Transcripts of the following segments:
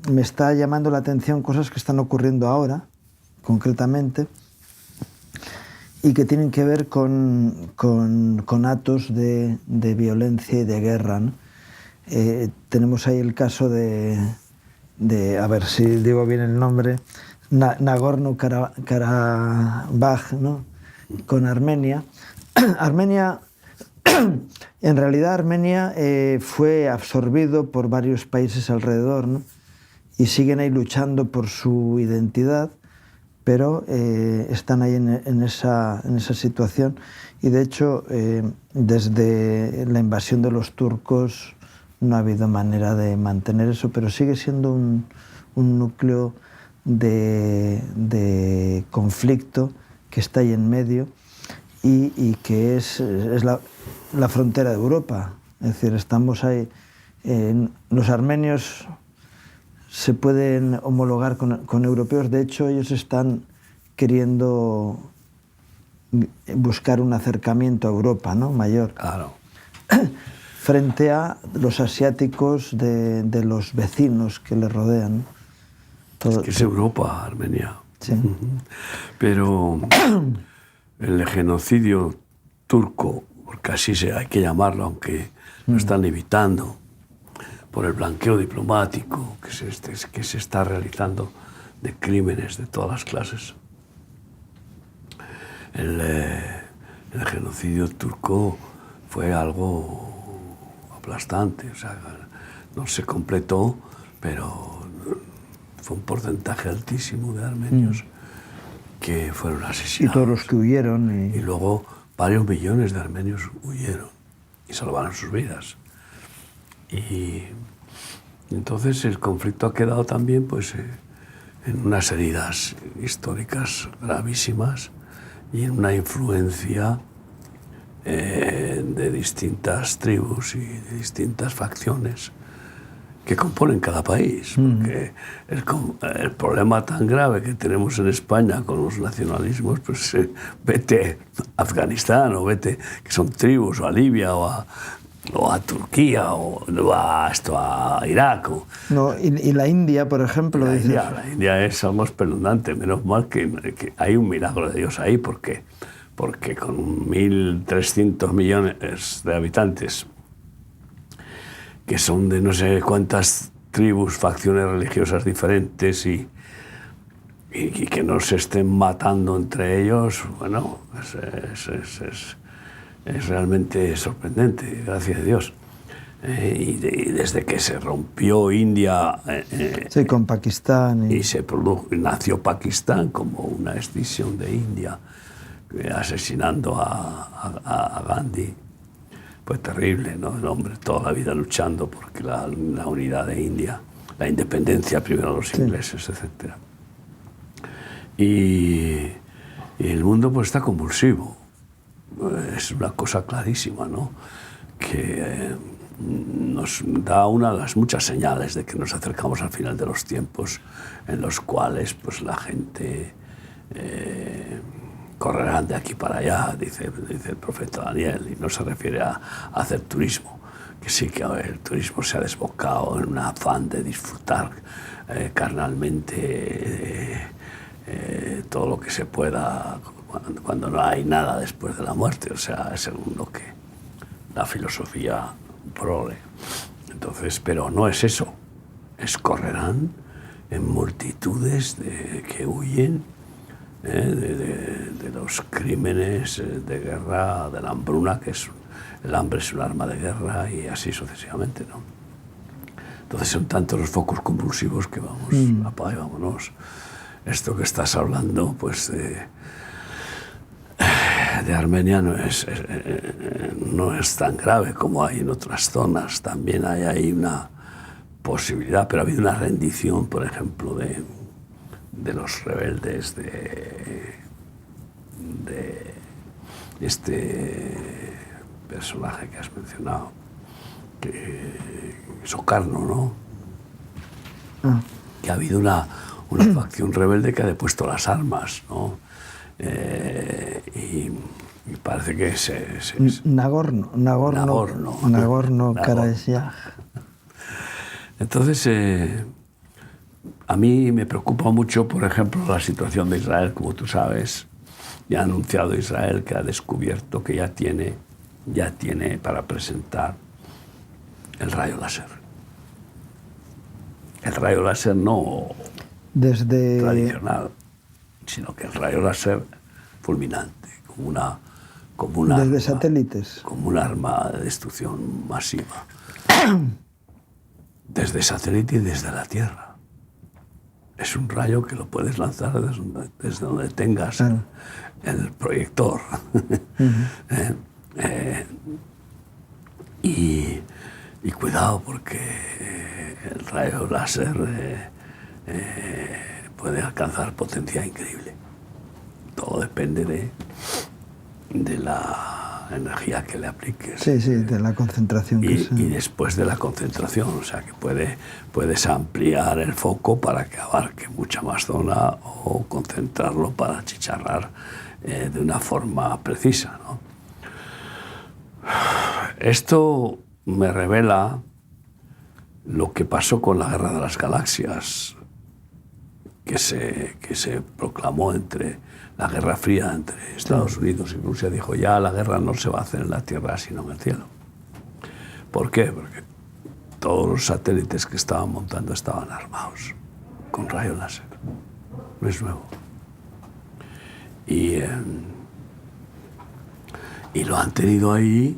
me está llamando la atención cosas que están ocurriendo ahora, concretamente, y que tienen que ver con actos de violencia y de guerra, ¿no? Tenemos ahí el caso de, a ver si digo bien el nombre, Nagorno-Karabaj, ¿no? Con Armenia. En realidad Armenia fue absorbido por varios países alrededor, ¿no? Y siguen ahí luchando por su identidad, pero están ahí en esa situación. Y de hecho, desde la invasión de los turcos no ha habido manera de mantener eso, pero sigue siendo un núcleo de conflicto que está ahí en medio y que es la frontera de Europa. Es decir, estamos ahí. Los armenios se pueden homologar con europeos. De hecho, ellos están queriendo buscar un acercamiento a Europa, ¿no? Mayor. Claro. Frente a los asiáticos de los vecinos que le rodean. Es que es Europa, Armenia. Sí. Pero el genocidio turco, porque así hay que llamarlo, aunque lo están evitando, por el blanqueo diplomático que se está realizando de crímenes de todas las clases. El genocidio turco fue algo aplastante, o sea, no se completó, pero fue un porcentaje altísimo de armenios que fueron asesinados. Y todos los que huyeron. Y luego varios millones de armenios huyeron y salvaron sus vidas. Y entonces el conflicto ha quedado también pues, en unas heridas históricas gravísimas y en una influencia de distintas tribus y de distintas facciones que componen cada país. Porque el problema tan grave que tenemos en España con los nacionalismos, pues vete a Afganistán o vete, que son tribus, o a Libia o a Turquía o a Irak. No, y la India, por ejemplo. La India es algo espeluznante. Menos mal que hay un milagro de Dios ahí, porque con 1.300 millones de habitantes, que son de no sé cuántas tribus, facciones religiosas diferentes y que no se estén matando entre ellos, bueno, es realmente sorprendente, gracias a Dios. Y desde que se rompió India sí, con Pakistán y nació Pakistán como una escisión de India, asesinando a Gandhi, fue terrible, ¿no? El hombre toda la vida luchando por la unidad de India, la independencia primero de los ingleses, etc. Y el mundo pues está convulsivo. Es una cosa clarísima, ¿no? Que nos da una de las muchas señales de que nos acercamos al final de los tiempos, en los cuales pues, la gente correrá de aquí para allá, dice el profeta Daniel, y no se refiere a hacer turismo, que sí que el turismo se ha desbocado en un afán de disfrutar carnalmente todo lo que se pueda cuando no hay nada después de la muerte, o sea, según lo que la filosofía progre. Entonces, pero no es eso, correrán en multitudes que huyen de los crímenes de guerra, de la hambruna, el hambre es un arma de guerra, y así sucesivamente, ¿no? Entonces son tantos los focos convulsivos que vamos, apaga y vámonos. Esto que estás hablando, pues de Armenia no es tan grave como hay en otras zonas. También hay ahí una posibilidad, pero ha habido una rendición, por ejemplo, de los rebeldes de este personaje que has mencionado, Soekarno, ¿no? Que ha habido una facción rebelde que ha depuesto las armas, ¿no? Y parece que Nagorno-Karabaj. Entonces, a mí me preocupa mucho, por ejemplo, la situación de Israel, como tú sabes. Ya ha anunciado Israel que ha descubierto que ya tiene para presentar el rayo láser. El rayo láser no tradicional, sino que el rayo láser fulminante, como un desde arma, satélites. como un arma de destrucción masiva. Desde satélite y desde la Tierra. Es un rayo que lo puedes lanzar desde donde tengas el proyector. Y cuidado, porque el rayo láser puede alcanzar potencia increíble. Todo depende de la energía que le apliques. Sí, de la concentración que sea. Y después de la concentración, o sea que puedes ampliar el foco para que abarque mucha más zona o concentrarlo para achicharrar de una forma precisa, ¿no? Esto me revela lo que pasó con la Guerra de las Galaxias, que se proclamó entre la Guerra Fría entre Estados Unidos y Rusia. Dijo, ya la guerra no se va a hacer en la Tierra, sino en el cielo. ¿Por qué? Porque todos los satélites que estaban montando estaban armados con rayo láser. No es nuevo. Y lo han tenido ahí,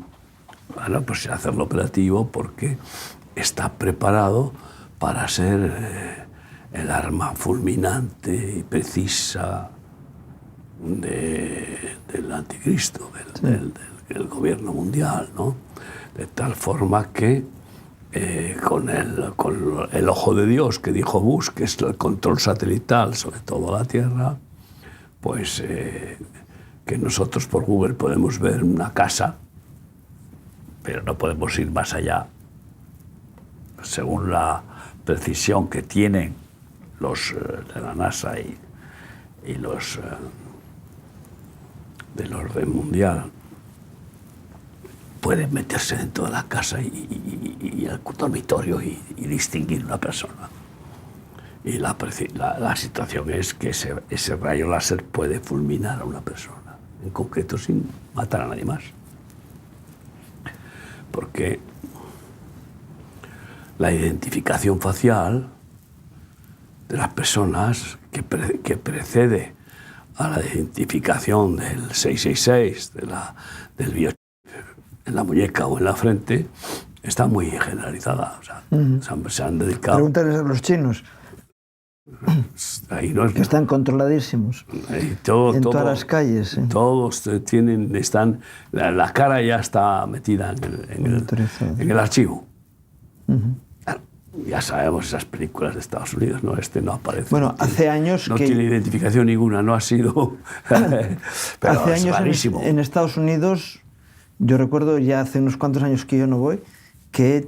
bueno, pues sin hacerlo operativo, porque está preparado para ser el arma fulminante y precisa del anticristo, del gobierno mundial, ¿no? De tal forma que con el ojo de Dios que dijo Bush, que es el control satelital sobre toda la Tierra, pues que nosotros por Google podemos ver una casa, pero no podemos ir más allá, según la precisión que tienen los de la NASA y los del orden mundial. Pueden meterse dentro de la casa y el dormitorio y distinguir una persona. Y la situación es que ese rayo láser puede fulminar a una persona, en concreto sin matar a nadie más. Porque la identificación facial de las personas que precede a la identificación del 666, del biochip en la muñeca o en la frente, está muy generalizada. O sea, se han dedicado... Pregúntales a los chinos. Ahí no es, que están controladísimos en todas las calles. Todos están... La cara ya está metida en el archivo. Ya sabemos esas películas de Estados Unidos, ¿no? Este no aparece. Bueno, hace años no tiene identificación ninguna, no ha sido... pero hace es años rarísimo. En Estados Unidos, yo recuerdo ya hace unos cuantos años que yo no voy, que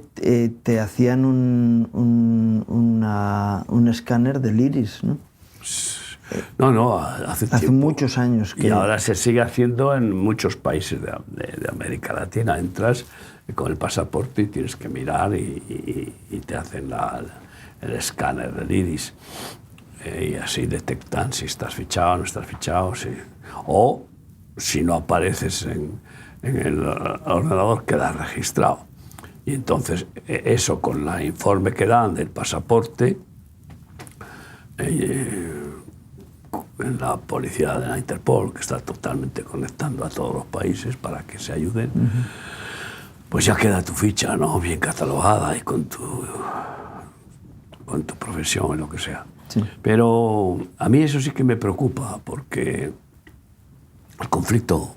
te hacían un escáner del iris, ¿no? No, hace muchos años. Y ahora se sigue haciendo en muchos países de América Latina. Entras con el pasaporte y tienes que mirar y te hacen el escáner del iris. Y así detectan si estás fichado o no estás fichado. O si no apareces en el ordenador, quedas registrado. Y entonces eso con el informe que dan del pasaporte, en la policía de la Interpol, que está totalmente conectando a todos los países para que se ayuden, pues ya queda tu ficha, ¿no? Bien catalogada y con tu profesión y lo que sea. Sí. Pero a mí eso sí que me preocupa, porque el conflicto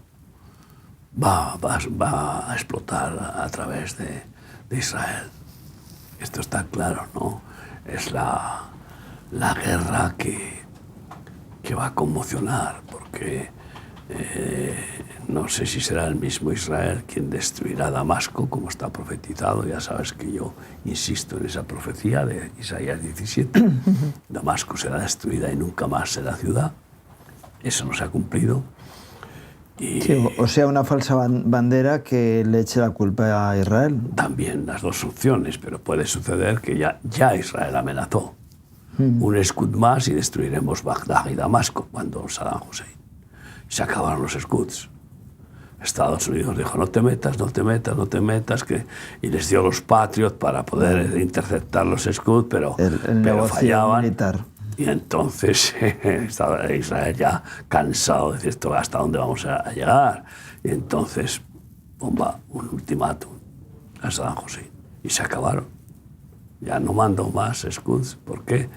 va a explotar a través de Israel. Esto está claro, ¿no? Es la guerra que va a conmocionar, porque no sé si será el mismo Israel quien destruirá Damasco, como está profetizado. Ya sabes que yo insisto en esa profecía de Isaías 17. Damasco será destruida y nunca más será ciudad. Eso no se ha cumplido. Sí, o sea, una falsa bandera que le eche la culpa a Israel. También las dos opciones, pero puede suceder que ya Israel amenazó. un escut más y destruiremos Bagdad y Damasco, cuando Saddam Hussein. Se acabaron los escuds. Estados Unidos dijo, no te metas, no te metas, no te metas, y les dio los Patriot para poder interceptar los escuds, pero fallaban. Militar. Y entonces estaba Israel ya cansado de decir, esto, ¿hasta dónde vamos a llegar? Y entonces, bomba, un ultimátum a Saddam Hussein. Y se acabaron. Ya no mandó más escuds. ¿Por qué?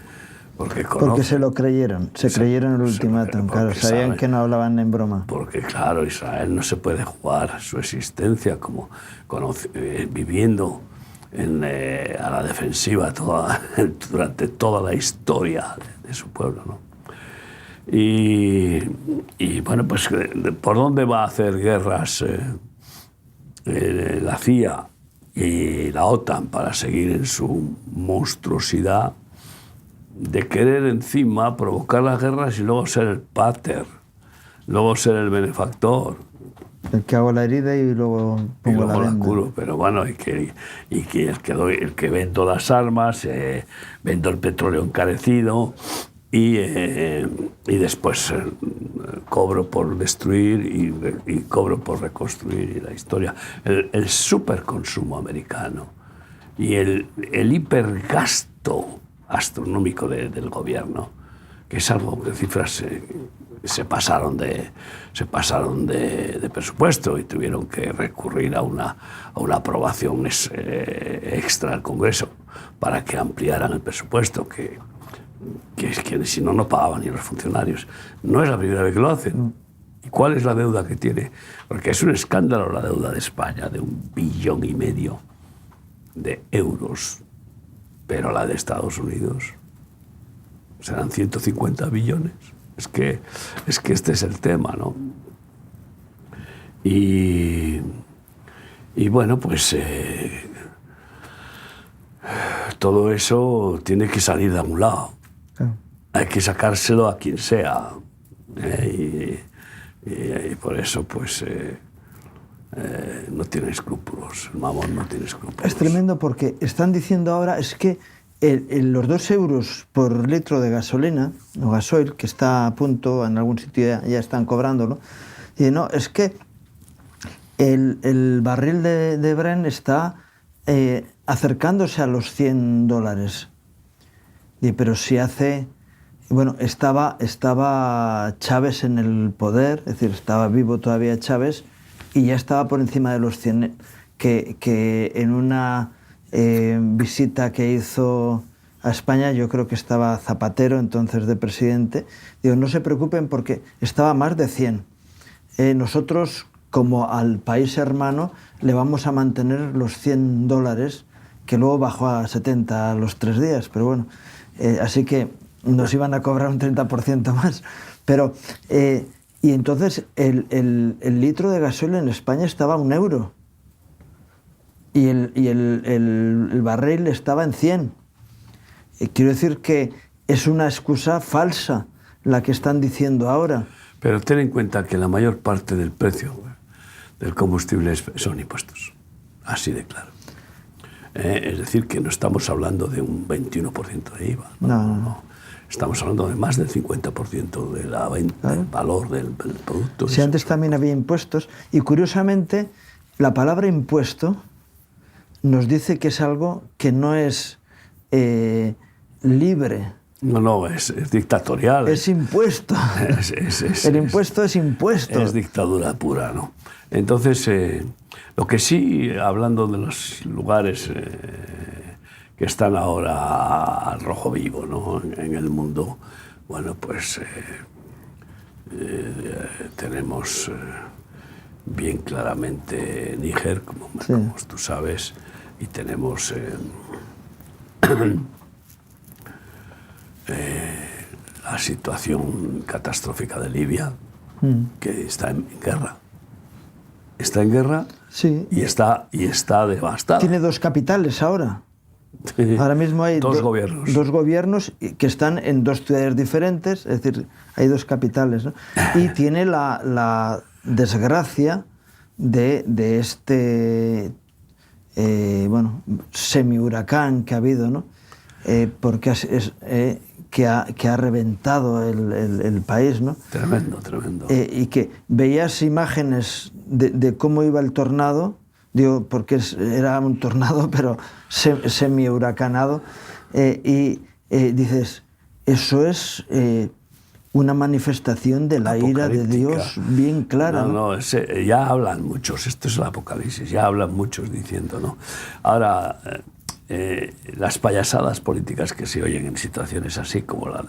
Porque se lo creyeron, creyeron el ultimátum, claro, sabían que no hablaban en broma. Porque claro, Israel no se puede jugar su existencia como viviendo a la defensiva durante toda la historia de su pueblo, ¿no? Y bueno, pues ¿por dónde va a hacer guerras la CIA y la OTAN para seguir en su monstruosidad de querer encima provocar las guerras y luego ser el pater, luego ser el benefactor? El que hago la herida y luego pongo la venda. Curo, pero bueno, el que vendo las armas, vendo el petróleo encarecido y después cobro por destruir y cobro por reconstruir, y la historia. El superconsumo americano y el hipergasto astronómico del gobierno, que es algo que cifras se pasaron de presupuesto y tuvieron que recurrir a una aprobación extra al Congreso para que ampliaran el presupuesto, que si no pagaban ni los funcionarios. No es la primera vez que lo hacen. ¿Y cuál es la deuda que tiene? Porque es un escándalo la deuda de España, de 1,5 billones de euros. Pero la de Estados Unidos serán 150 billones. Es que este es el tema, ¿no? Y bueno, pues todo eso tiene que salir de algún lado. Claro. Hay que sacárselo a quien sea. Y por eso, pues, no tiene escrúpulos. El mamón no tiene escrúpulos. Es tremendo porque están diciendo ahora, es que los 2 euros por litro de gasolina, o gasoil, que está a punto, en algún sitio ya están cobrándolo, y no, es que el barril de Brent está acercándose a los $100. Pero si hace... Bueno, estaba Chávez en el poder, es decir, estaba vivo todavía Chávez, y ya estaba por encima de los 100, que en una visita que hizo a España, yo creo que estaba Zapatero, entonces de presidente, digo, no se preocupen porque estaba más de 100. Nosotros, como al país hermano, le vamos a mantener los $100, que luego bajó a 70 a los 3 días, pero bueno, así que nos iban a cobrar un 30% más. Pero, y entonces el litro de gasoil en España estaba a 1 euro. Y el barril estaba en 100. Quiero decir que es una excusa falsa la que están diciendo ahora. Pero ten en cuenta que la mayor parte del precio del combustible son impuestos. Así de claro. Es decir, que no estamos hablando de un 21% de IVA. No. Estamos hablando de más del 50% de la venta, claro, del valor del producto. Si antes también había impuestos. Y curiosamente, la palabra impuesto nos dice que es algo que no es libre. No, es dictatorial. Es impuesto. El impuesto es impuesto. Es dictadura pura, ¿no? Entonces, lo que sí, hablando de los lugares que están ahora al rojo vivo, ¿no?, en el mundo, bueno, pues tenemos bien claramente Níger, como tú sabes, y tenemos la situación catastrófica de Libia, que está en guerra. Está en guerra, sí, y está devastada. Tiene 2 capitales ahora. Sí. Ahora mismo hay 2 gobiernos. 2 gobiernos que están en 2 ciudades diferentes, es decir, hay 2 capitales, ¿no? Y tiene la desgracia de este semi-huracán que ha habido, ¿no? Porque que ha reventado el país, ¿no? Tremendo, tremendo. Y que veías imágenes de cómo iba el tornado, digo, porque era un tornado, pero semi-huracanado, y dices, eso es una manifestación de la ira de Dios bien clara. No, ya hablan muchos, esto es el Apocalipsis, ya hablan muchos diciendo, ¿no? Ahora, las payasadas políticas que se oyen en situaciones así, como la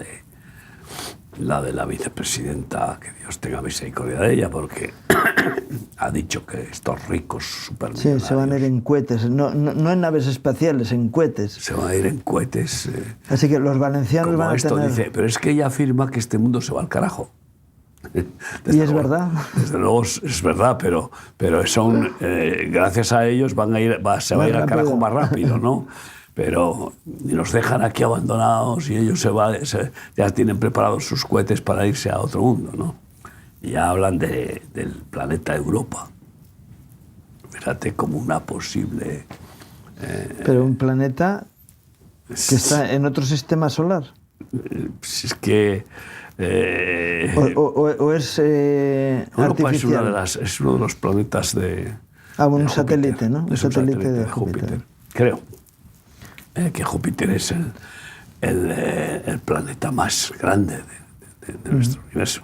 de la vicepresidenta, que Dios tenga misericordia de ella, porque ha dicho que estos ricos supermillonarios... Sí, se van a ir en cohetes, no en naves espaciales, en cohetes. Se van a ir en cohetes. Así que los valencianos van a tener... Dice, pero es que ella afirma que este mundo se va al carajo. Y es verdad. Desde luego es verdad, pero gracias a ellos se va a ir al carajo más rápido, ¿no? Pero nos dejan aquí abandonados y ellos ya tienen preparados sus cohetes para irse a otro mundo, ¿no? Y ya hablan del planeta Europa. Fíjate, como una posible... pero un planeta que está en otro sistema solar. Es que... o es Europa artificial. es uno de los planetas de... un de satélite, Júpiter, ¿no? Un satélite de Júpiter. Creo que Júpiter es el planeta más grande de nuestro universo.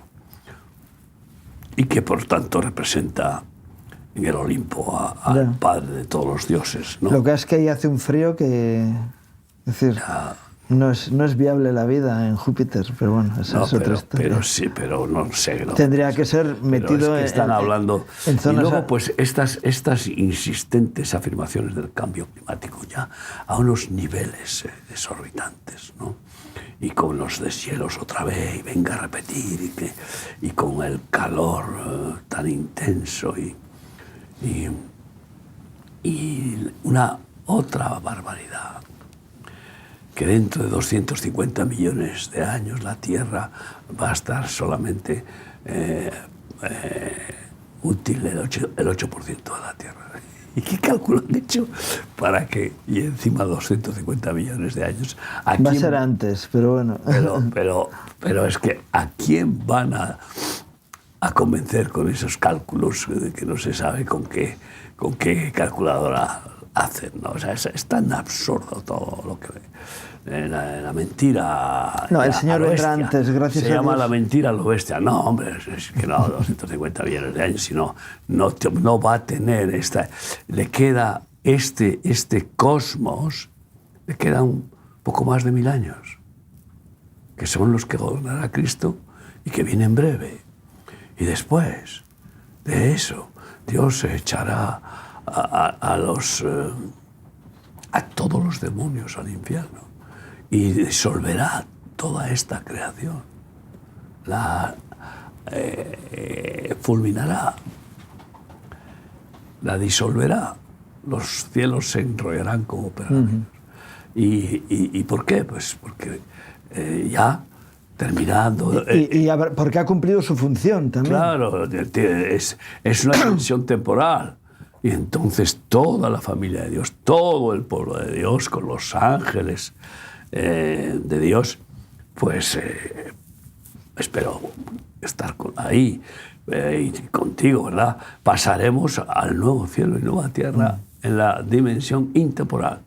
Y que por tanto representa en el Olimpo al padre de todos los dioses, ¿no? Lo que es que ahí hace un frío que... Es decir, no es viable la vida en Júpiter, pero bueno, esa es otra historia. Pero sí, pero no sé. No, tendría que ser metido es que están hablando en zonas... Y luego, pues, estas insistentes afirmaciones del cambio climático ya a unos niveles desorbitantes, ¿no? Y con los deshielos otra vez, y venga a repetir, y con el calor tan intenso, y una otra barbaridad, que dentro de 250 millones de años la Tierra va a estar solamente útil el 8% de la Tierra. ¿Y qué cálculo han hecho para que, y encima 250 millones de años... Va a ser antes, pero bueno. Pero es que ¿a quién van a convencer con esos cálculos que no se sabe con qué calculadora hacen, ¿no? O sea, es tan absurdo todo lo que... La mentira... No, el Señor vendrá antes, gracias a Dios. Se llama la mentira lo bestia. No, hombre, es que no, 250 millones de años, sino no va a tener esta... Le queda este cosmos, le queda un poco más de 1000 años, que son los que gobernará Cristo y que viene en breve. Y después de eso, Dios se echará a todos los demonios al infierno y disolverá toda esta creación, la fulminará, la disolverá, los cielos se enrollarán como pergaminos. ¿Y por qué? Pues porque ya terminando... porque ha cumplido su función también. Claro, es una dimensión temporal. Y entonces toda la familia de Dios, todo el pueblo de Dios, con los ángeles de Dios, pues espero estar ahí y contigo, ¿verdad? Pasaremos al nuevo cielo y nueva tierra en la dimensión intemporal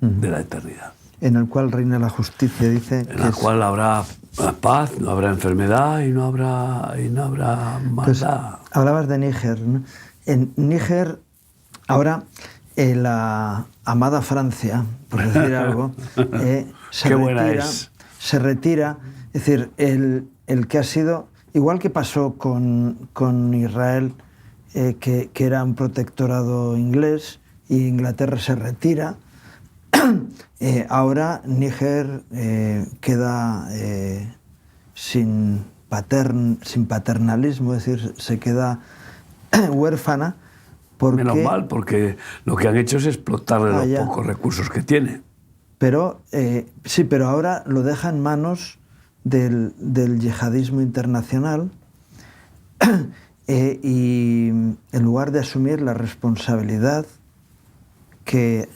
de la eternidad. En el cual reina la justicia, dice. En la cual habrá paz, no habrá enfermedad y no habrá maldad. Pues, hablabas de Níger, ¿no? En Níger, ahora, la amada Francia, por decir algo, se retira. Es decir, el que ha sido, igual que pasó con Israel, que era un protectorado inglés, y Inglaterra se retira, ahora Níger queda sin paternalismo, es decir, se queda huérfana. Menos mal, porque lo que han hecho es explotarle los pocos recursos que tiene. Pero sí, pero ahora lo deja en manos del yihadismo internacional y en lugar de asumir la responsabilidad que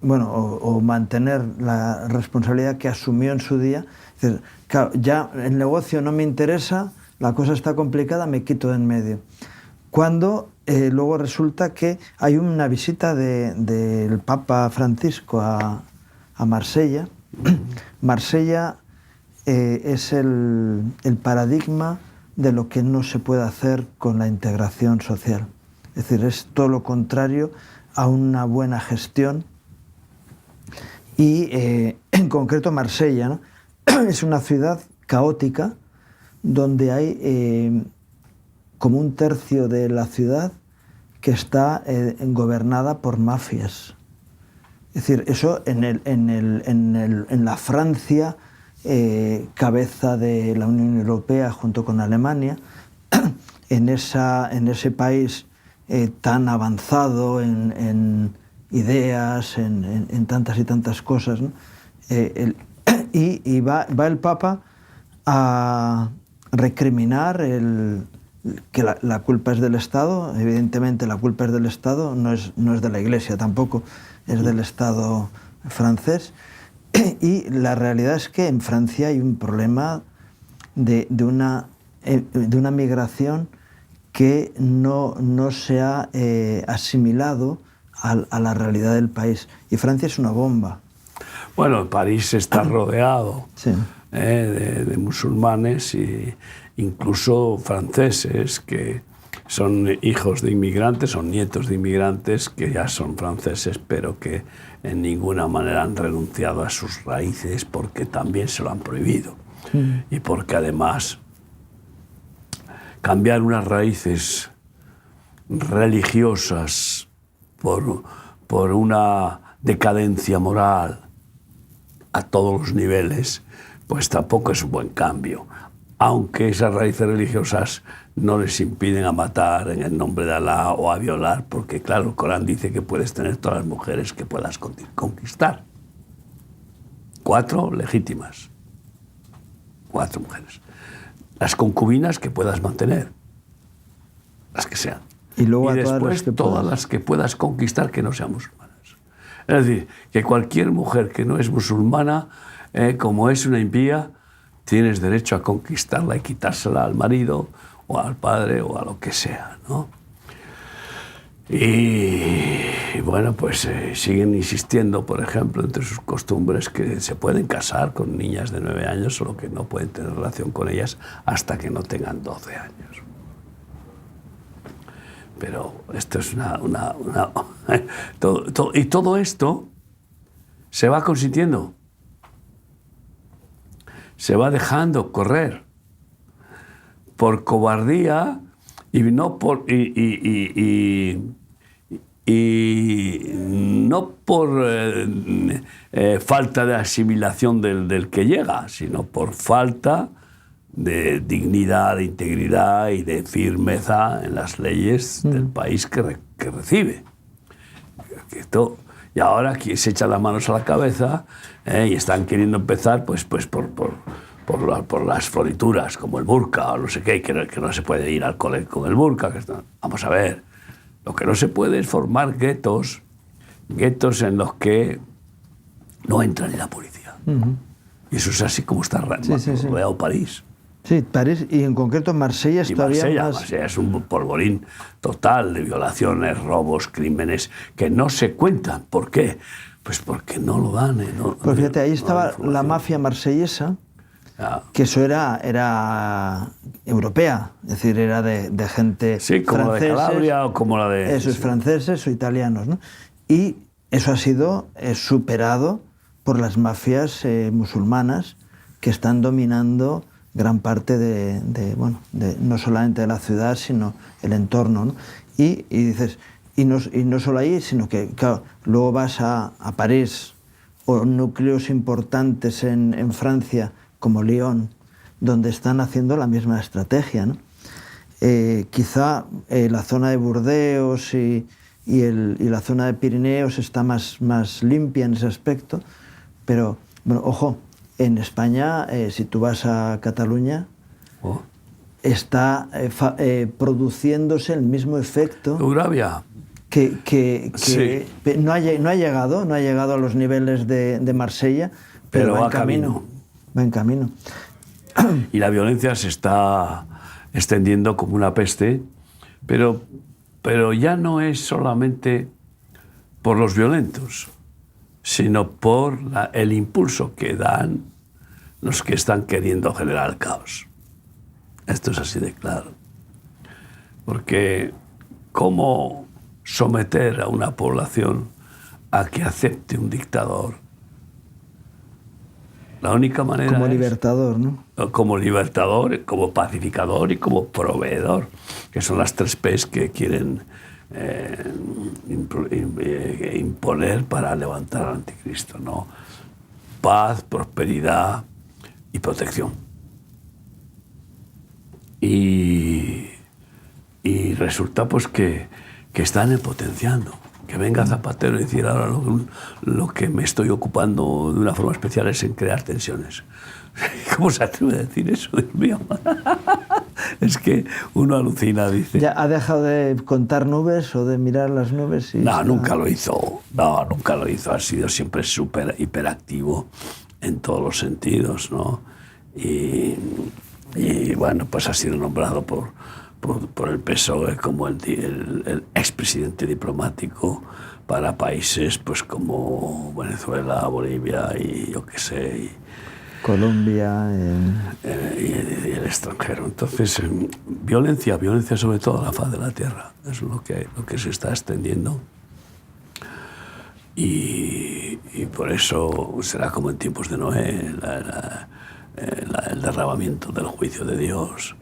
bueno, o mantener la responsabilidad que asumió en su día. Es decir, claro, ya el negocio no me interesa, la cosa está complicada, me quito de en medio. Cuando luego resulta que hay una visita del Papa Francisco a Marsella. Marsella es el paradigma de lo que no se puede hacer con la integración social. Es decir, es todo lo contrario a una buena gestión. Y en concreto Marsella, ¿no? Es una ciudad caótica donde hay como un tercio de la ciudad que está gobernada por mafias. Es decir, eso en la Francia, cabeza de la Unión Europea junto con Alemania, en ese país tan avanzado en ideas, en tantas y tantas cosas, ¿no? Y va el Papa a recriminar que la culpa es del Estado. Evidentemente la culpa es del Estado, no es de la Iglesia tampoco, es del Estado francés. Y la realidad es que en Francia hay un problema de una migración que no se ha asimilado a la realidad del país. Y Francia es una bomba. Bueno, París está rodeado sí. De musulmanes e incluso franceses que son hijos de inmigrantes, son nietos de inmigrantes que ya son franceses, pero que en ninguna manera han renunciado a sus raíces porque también se lo han prohibido. Y porque además cambiar unas raíces religiosas por una decadencia moral a todos los niveles, pues tampoco es un buen cambio. Aunque esas raíces religiosas no les impiden a matar en el nombre de Alá o a violar, porque claro, el Corán dice que puedes tener todas las mujeres que puedas conquistar. 4 legítimas. 4 mujeres. Las concubinas que puedas mantener, las que sean. Y luego después todas las que puedas conquistar que no sean musulmanas. Es decir, que cualquier mujer que no es musulmana, como es una impía, tienes derecho a conquistarla y quitársela al marido o al padre o a lo que sea, ¿no? Y bueno, pues siguen insistiendo, por ejemplo, entre sus costumbres, que se pueden casar con niñas de 9 años, solo que no pueden tener relación con ellas hasta que no tengan 12 años. Pero esto es y todo esto se va consintiendo, se va dejando correr por cobardía y no por falta de asimilación del que llega, sino por falta de dignidad, de integridad y de firmeza en las leyes del país que recibe. Y ahora aquí se echan las manos a la cabeza y están queriendo empezar pues por las florituras, como el burka o no sé qué, que no se puede ir al cole con el burka. Vamos a ver, lo que no se puede es formar guetos en los que no entra ni la policía. Y eso es así como está rodeado París. Sí, París y en concreto Marsella es todavía más... Marsella es un polvorín total de violaciones, robos, crímenes que no se cuentan. ¿Por qué? Pues porque no lo dan. Pues fíjate, ahí estaba la mafia marsellesa, que eso era europea, es decir, era de gente sí, como franceses, la de Calabria o como la de... Esos franceses o italianos, ¿no? Y eso ha sido superado por las mafias musulmanas que están dominando gran parte no solamente de la ciudad, sino el entorno, ¿no? Y dices, y no solo ahí, sino que, claro, luego vas a París o núcleos importantes en Francia, como Lyon, donde están haciendo la misma estrategia, ¿no? Quizá la zona de Burdeos y la zona de Pirineos está más limpia en ese aspecto, pero, bueno, ojo, en España, si tú vas a Cataluña, está produciéndose el mismo efecto. Eurabia. Sí. no ha llegado a los niveles de Marsella, pero va en camino. Va en camino. Y la violencia se está extendiendo como una peste, pero ya no es solamente por los violentos, sino por el impulso que dan los que están queriendo generar el caos. Esto es así de claro. Porque ¿cómo someter a una población a que acepte un dictador? La única manera como es, libertador, ¿no? Como libertador, como pacificador y como proveedor, que son las 3 P's que quieren imponer para levantar al anticristo, ¿no? Paz, prosperidad y protección. Y resulta pues que están potenciando. Que venga Zapatero y decir ahora lo que me estoy ocupando de una forma especial es en crear tensiones. ¿Cómo se atreve a decir eso, Dios mío? Es que uno alucina, dice. ¿Ya ha dejado de contar nubes o de mirar las nubes? No, nunca lo hizo. No, nunca lo hizo. Ha sido siempre súper hiperactivo en todos los sentidos, ¿no? Y bueno, pues ha sido nombrado por el PSOE como el expresidente diplomático para países pues como Venezuela, Bolivia y yo qué sé, Colombia y el extranjero. Entonces, violencia sobre todo a la faz de la tierra, es lo que se está extendiendo. Y por eso será como en tiempos de Noé, el derramamiento del juicio de Dios,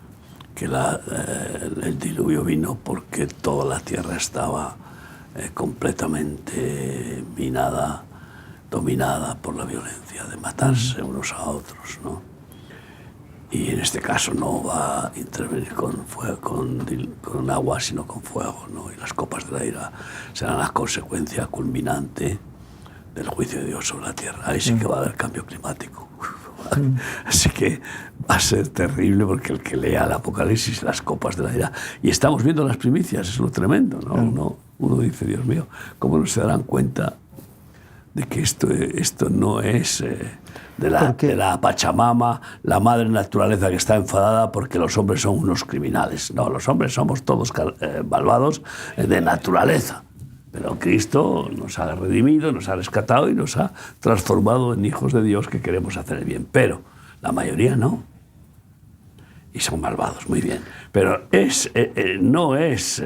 que el diluvio vino porque toda la tierra estaba completamente minada, dominada por la violencia de matarse unos a otros, ¿no? Y en este caso no va a intervenir con agua, sino con fuego, ¿no? Y las copas de la ira serán la consecuencia culminante del juicio de Dios sobre la tierra. Ahí sí que va a haber cambio climático. Así que va a ser terrible, porque el que lea el Apocalipsis, las copas de la ira, y estamos viendo las primicias, es lo tremendo, ¿no? Uno dice, Dios mío, ¿cómo no se darán cuenta de que esto no es de la Pachamama, la madre naturaleza que está enfadada porque los hombres son unos criminales? No, los hombres somos todos malvados de naturaleza. Pero Cristo nos ha redimido, nos ha rescatado y nos ha transformado en hijos de Dios que queremos hacer el bien. Pero la mayoría no. Y son malvados, muy bien. Pero no es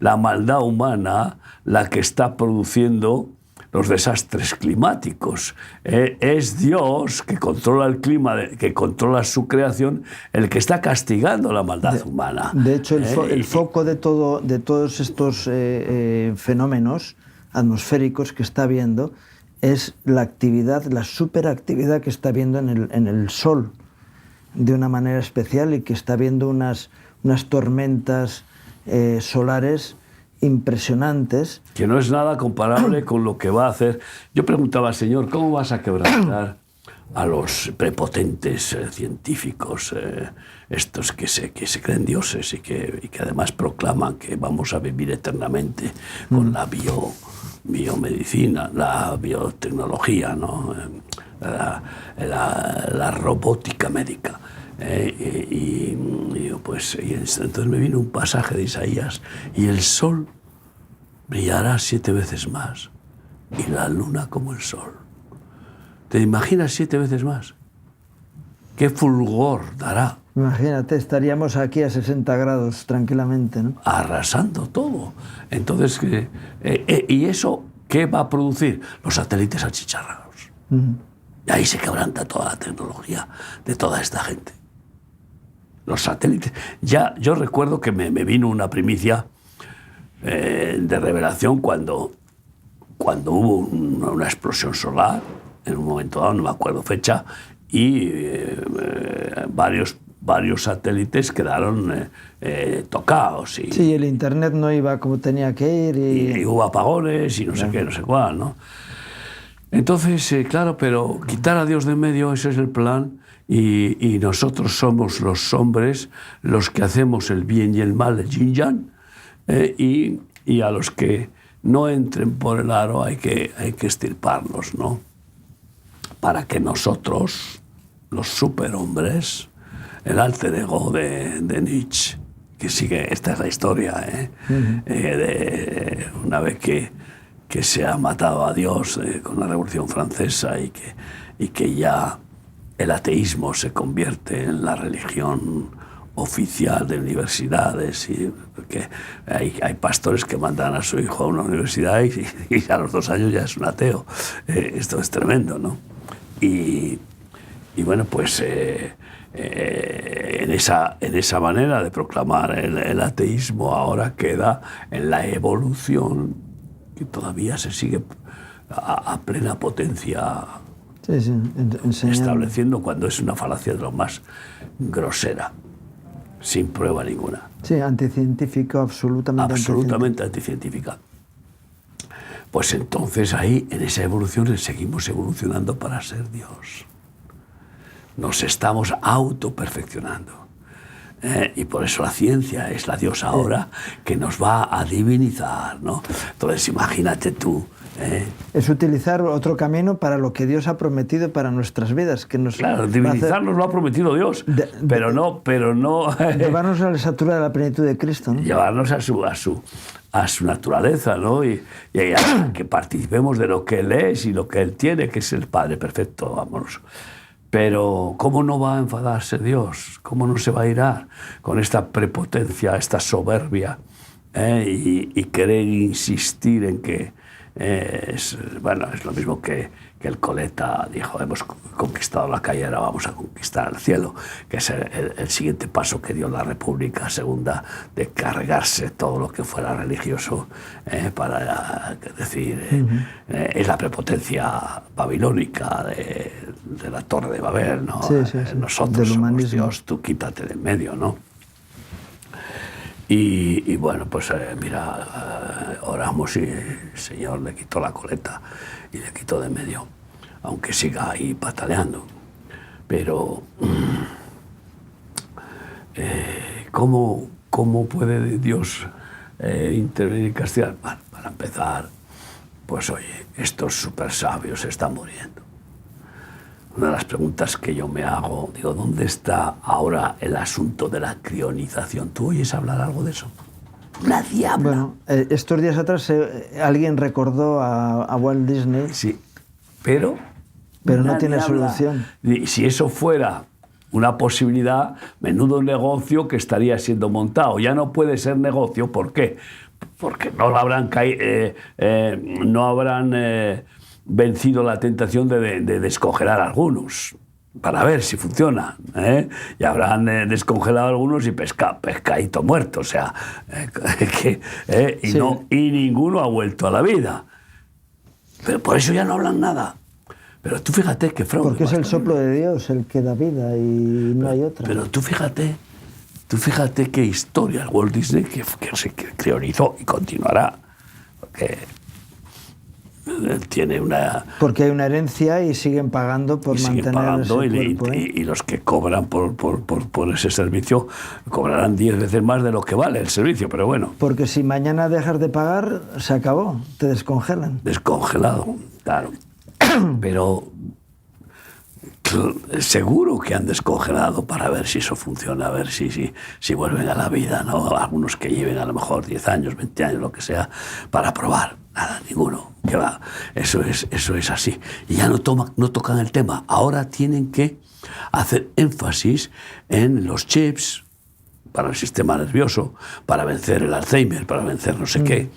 la maldad humana la que está produciendo los desastres climáticos. Es Dios, que controla el clima, que controla su creación, el que está castigando la maldad humana. De hecho, el foco de todos estos fenómenos atmosféricos que está habiendo es la actividad, la superactividad que está habiendo en el Sol, de una manera especial, y que está habiendo unas tormentas solares impresionantes. Que no es nada comparable con lo que va a hacer. Yo preguntaba, Señor, ¿cómo vas a quebrantar a los prepotentes científicos, estos que se creen dioses y que además proclaman que vamos a vivir eternamente con la biomedicina, la biotecnología, ¿no? la robótica médica? Entonces me vino un pasaje de Isaías: y el sol brillará 7 veces más, y la luna como el sol. ¿Te imaginas 7 veces más? ¿Qué fulgor dará? Imagínate, estaríamos aquí a 60 grados tranquilamente, ¿no? Arrasando todo. Entonces, ¿y eso qué va a producir? Los satélites achicharrados. Y ahí se quebranta toda la tecnología de toda esta gente. Los satélites. Ya, yo recuerdo que me vino una primicia de revelación cuando hubo una explosión solar, en un momento dado, no me acuerdo fecha, y varios satélites quedaron tocados. Sí, el internet no iba como tenía que ir. Y hubo apagones y no sé qué, no sé cuál, ¿no? Entonces, claro, pero quitar a Dios de en medio, ese es el plan. Y nosotros somos los hombres los que hacemos el bien y el mal, el yin yang, y a los que no entren por el aro, hay que extirparlos, ¿no? Para que nosotros, los superhombres, el alter ego de Nietzsche, que sigue, esta es la historia, de una vez que se ha matado a Dios con la Revolución Francesa y que ya el ateísmo se convierte en la religión oficial de universidades, y porque hay pastores que mandan a su hijo a una universidad y a los 2 años ya es un ateo. Esto es tremendo, ¿no? Y bueno, pues en esa manera de proclamar el ateísmo ahora queda en la evolución que todavía se sigue a plena potencia estableciendo, cuando es una falacia de lo más grosera, sin prueba ninguna. Sí, anticientífica, absolutamente anticientífica. Pues entonces ahí, en esa evolución, seguimos evolucionando para ser Dios. Nos estamos autoperfeccionando. Y por eso la ciencia es la diosa ahora que nos va a divinizar, ¿no? Entonces imagínate tú. Es utilizar otro camino para lo que Dios ha prometido para nuestras vidas. Que nos claro, divinizarnos lo ha prometido Dios, pero no llevarnos a la estatura de la plenitud de Cristo, ¿no? Llevarnos a su naturaleza, ¿no? Y que participemos de lo que Él es y lo que Él tiene, que es el Padre perfecto, amoroso. Pero ¿cómo no va a enfadarse Dios? ¿Cómo no se va a irar con esta prepotencia, esta soberbia, y querer insistir en que es lo mismo que el Coleta dijo: hemos conquistado la calle, ahora vamos a conquistar el cielo, que es el siguiente paso que dio la República Segunda, de cargarse todo lo que fuera religioso, para decir, es la prepotencia babilónica de la Torre de Babel, ¿no? Sí. Nosotros somos Dios, tú quítate de en medio, ¿no? Y bueno, pues mira, oramos y el Señor le quitó la coleta y le quitó de medio, aunque siga ahí pataleando. Pero ¿cómo puede Dios intervenir y castigar? Bueno, para empezar, pues oye, estos súper sabios se están muriendo. Una de las preguntas que yo me hago, digo, ¿dónde está ahora el asunto de la crionización? ¿Tú oyes hablar algo de eso? Nadie habla. Bueno, estos días atrás alguien recordó a Walt Disney. Sí, pero no tiene solución. Si eso fuera una posibilidad, menudo negocio que estaría siendo montado. Ya no puede ser negocio, ¿por qué? Porque no habrán vencido la tentación de descongelar a algunos para ver si funciona, y habrán descongelado a algunos y pescadito muerto, o sea, y ninguno ha vuelto a la vida. Pero por eso ya no hablan nada. Pero tú fíjate que fraude. Porque es el soplo de Dios el que da vida y no hay otra. Pero tú fíjate qué historia el Walt Disney que se crionizó y continuará. Porque tiene una... Porque hay una herencia y siguen pagando por mantener ese cuerpo, y los que cobran por ese servicio cobrarán 10 veces más de lo que vale el servicio, pero bueno. Porque si mañana dejas de pagar, se acabó, te descongelan. Descongelado, claro. Pero seguro que han descongelado para ver si eso funciona, a ver si vuelven a la vida, ¿no? Algunos que lleven a lo mejor 10 años, 20 años, lo que sea, para probar. Nada, ninguno. Que va. Eso es así. Y ya no tocan el tema. Ahora tienen que hacer énfasis en los chips para el sistema nervioso, para vencer el Alzheimer, para vencer no sé qué.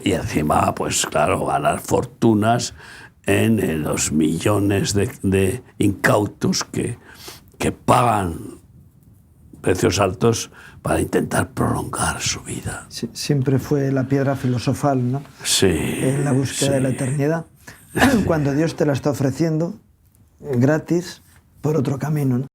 Y encima, pues claro, ganar fortunas en los millones de incautos que pagan precios altos para intentar prolongar su vida. Sí, siempre fue la piedra filosofal, ¿no? Sí. En la búsqueda de la eternidad. Cuando Dios te la está ofreciendo gratis por otro camino, ¿no?